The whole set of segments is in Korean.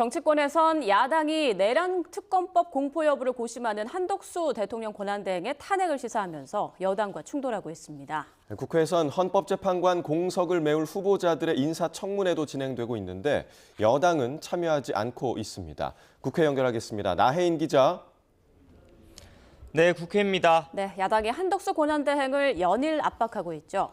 정치권에선 야당이 내란 특검법 공포 여부를 고심하는 한덕수 대통령 권한대행의 탄핵을 시사하면서 여당과 충돌하고 있습니다. 국회에선 헌법재판관 공석을 메울 후보자들의 인사청문회도 진행되고 있는데 여당은 참여하지 않고 있습니다. 국회 연결하겠습니다. 나혜인 기자. 네, 국회입니다. 네, 야당이 한덕수 권한대행을 연일 압박하고 있죠.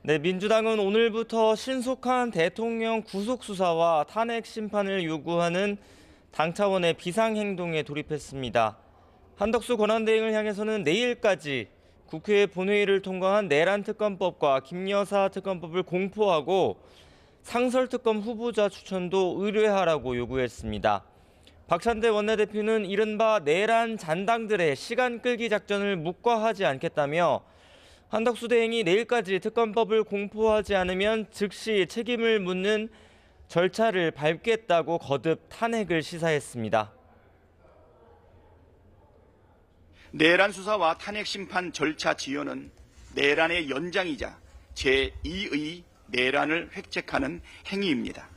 네, 민주당은 오늘부터 신속한 대통령 구속수사와 탄핵 심판을 요구하는 당 차원의 비상행동에 돌입했습니다. 한덕수 권한대행을 향해서는 내일까지 국회 본회의를 통과한 내란특검법과 김여사 특검법을 공포하고 상설특검 후보자 추천도 의뢰하라고 요구했습니다. 박찬대 원내대표는 이른바 내란 잔당들의 시간 끌기 작전을 묵과하지 않겠다며 한덕수 대행이 내일까지 특검법을 공포하지 않으면 즉시 책임을 묻는 절차를 밟겠다고 거듭 탄핵을 시사했습니다. 내란 수사와 탄핵 심판 절차 지연은 내란의 연장이자 제2의 내란을 획책하는 행위입니다.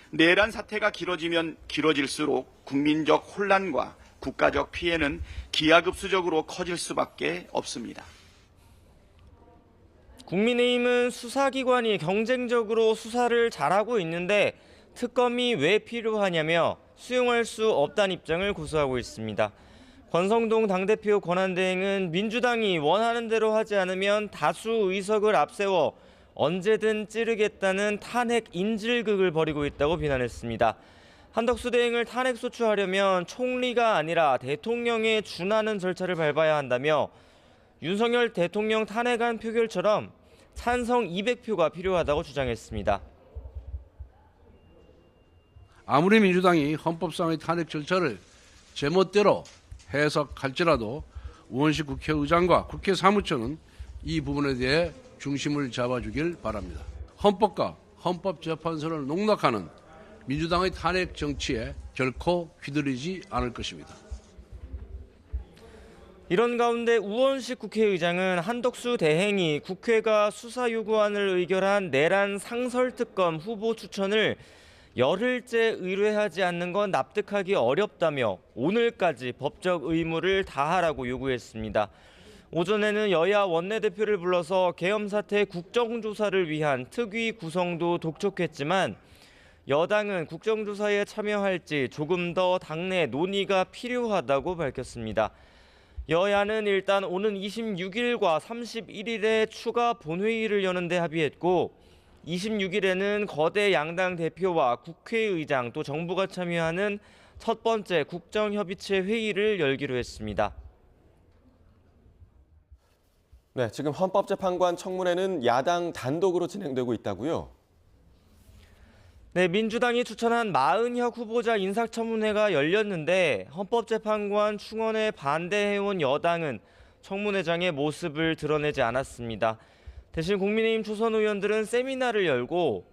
내란 사태가 길어지면 길어질수록 국민적 혼란과 국가적 피해는 기하급수적으로 커질 수밖에 없습니다. 국민의힘은 수사기관이 경쟁적으로 수사를 잘하고 있는데 특검이 왜 필요하냐며 수용할 수 없다는 입장을 고수하고 있습니다. 권성동 당대표 권한대행은 민주당이 원하는 대로 하지 않으면 다수 의석을 앞세워 언제든 찌르겠다는 탄핵 인질극을 벌이고 있다고 비난했습니다. 한덕수 대행을 탄핵 소추하려면 총리가 아니라 대통령에 준하는 절차를 밟아야 한다며 윤석열 대통령 탄핵안 표결처럼 찬성 200표가 필요하다고 주장했습니다. 아무리 민주당이 헌법상의 탄핵 절차를 제멋대로 해석할지라도 우원식 국회의장과 국회 사무처는 이 부분에 대해 중심을 잡아주길 바랍니다. 헌법과 헌법재판소를 농락하는 민주당의 탄핵 정치에 결코 휘둘리지 않을 것입니다. 이런 가운데 우원식 국회의장은 한덕수 대행이 국회가 수사 요구안을 의결한 내란 상설특검 후보 추천을 열흘째 의뢰하지 않는 건 납득하기 어렵다며 오늘까지 법적 의무를 다하라고 요구했습니다. 오전에는 여야 원내대표를 불러서 계엄 사태 국정조사를 위한 특위 구성도 독촉했지만 여당은 국정조사에 참여할지 조금 더 당내 논의가 필요하다고 밝혔습니다. 여야는 일단 오는 26일과 31일에 추가 본회의를 여는 데 합의했고 26일에는 거대 양당 대표와 국회의장 또 정부가 참여하는 첫 번째 국정협의체 회의를 열기로 했습니다. 네, 지금 헌법재판관 청문회는 야당 단독으로 진행되고 있다고요? 네, 민주당이 추천한 마은혁 후보자 인사청문회가 열렸는데 헌법재판관 충원에 반대해온 여당은 청문회장의 모습을 드러내지 않았습니다. 대신 국민의힘 초선 의원들은 세미나를 열고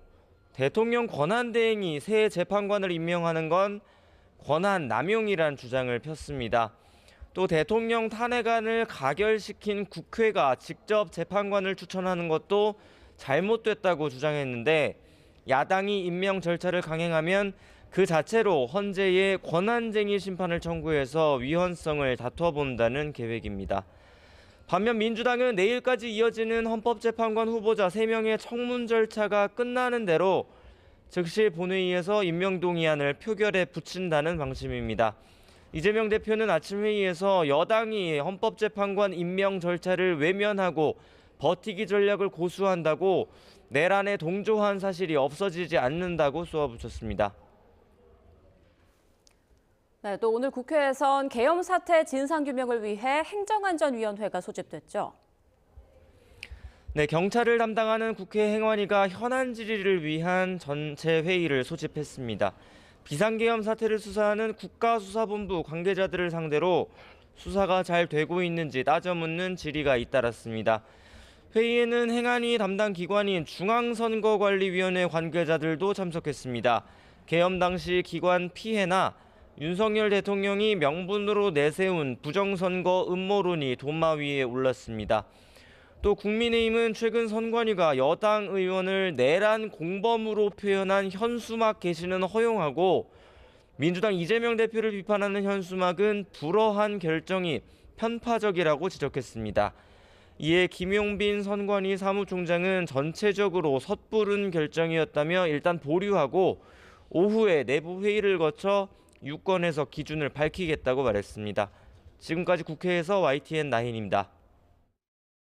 대통령 권한대행이 새 재판관을 임명하는 건 권한 남용이란 주장을 폈습니다. 또 대통령 탄핵안을 가결시킨 국회가 직접 재판관을 추천하는 것도 잘못됐다고 주장했는데 야당이 임명 절차를 강행하면 그 자체로 헌재에 권한쟁의 심판을 청구해서 위헌성을 다퉈본다는 계획입니다. 반면 민주당은 내일까지 이어지는 헌법재판관 후보자 3명의 청문 절차가 끝나는 대로 즉시 본회의에서 임명동의안을 표결에 붙인다는 방침입니다. 이재명 대표는 아침 회의에서 여당이 헌법재판관 임명 절차를 외면하고 버티기 전략을 고수한다고 내란에 동조한 사실이 없어지지 않는다고 쏘아붙였습니다. 네, 또 오늘 국회에선 계엄 사태 진상규명을 위해 행정안전위원회가 소집됐죠. 네, 경찰을 담당하는 국회 행안위가 현안 질의를 위한 전체 회의를 소집했습니다. 비상계엄 사태를 수사하는 국가수사본부 관계자들을 상대로 수사가 잘 되고 있는지 따져 묻는 질의가 잇따랐습니다. 회의에는 행안위 담당 기관인 중앙선거관리위원회 관계자들도 참석했습니다. 계엄 당시 기관 피해나 윤석열 대통령이 명분으로 내세운 부정선거 음모론이 도마 위에 올랐습니다. 또 국민의힘은 최근 선관위가 여당 의원을 내란 공범으로 표현한 현수막 게시는 허용하고 민주당 이재명 대표를 비판하는 현수막은 불허한 결정이 편파적이라고 지적했습니다. 이에 김용빈 선관위 사무총장은 전체적으로 섣부른 결정이었다며 일단 보류하고 오후에 내부 회의를 거쳐 유권 해석 기준을 밝히겠다고 말했습니다. 지금까지 국회에서 YTN 나인입니다.